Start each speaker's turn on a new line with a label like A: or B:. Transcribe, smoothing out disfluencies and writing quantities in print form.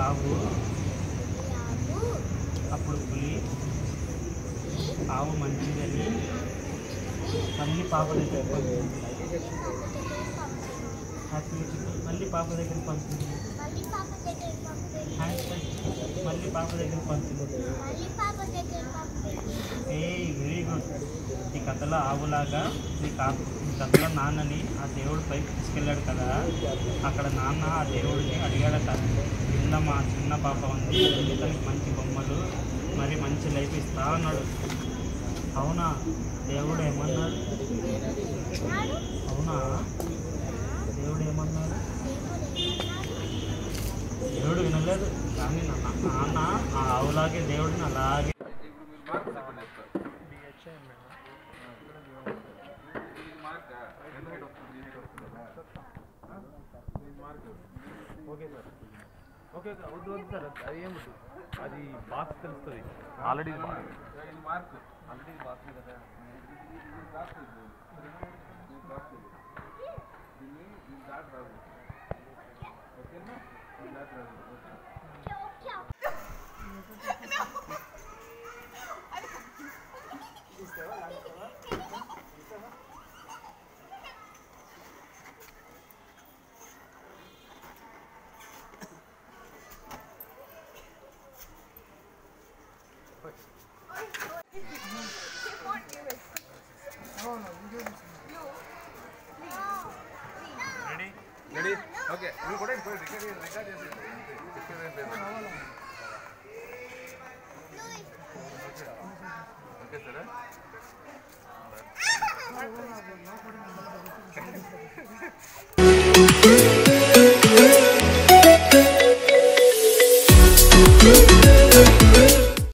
A: ఆవు అప్పుడు పులి ఆవు మంచిదని మళ్ళీ పాప దగ్గర మళ్ళీ పాప దగ్గర పంపింది మళ్ళీ పాప దగ్గర పంపింది. Very good. ఈ కథలో ఆవులాగా ఈ కథలో నాన్నని ఆ దేవుడు పైకి తీసుకెళ్ళాడు కదా, అక్కడ నాన్న ఆ దేవుడిని అడిగాడట, కింద మా చిన్న పాప ఉంది, తనకి మంచి బొమ్మలు మరి మంచి లైఫ్ ఇస్తా అన్నాడు. అవునా? దేవుడు ఏమన్నాడు? అవునా? దేవుడు ఏమన్నాడు? దేవుడు వినలేదు, కానీ నాన్న ఆ ఆవులాగే దేవుడిని అలాగే
B: ఓకే సార్. ఓకే వద్దు వద్దు సార్, అది ఏముంది, అది బాక్స్ తెలుస్తుంది ఆల్రెడీ మార్క్ ఆల్రెడీ బాక్స్ కదా. రెడీ? ఓకే, నువ్వు కూడా రికార్డ్ చేసి ఓకే సరే.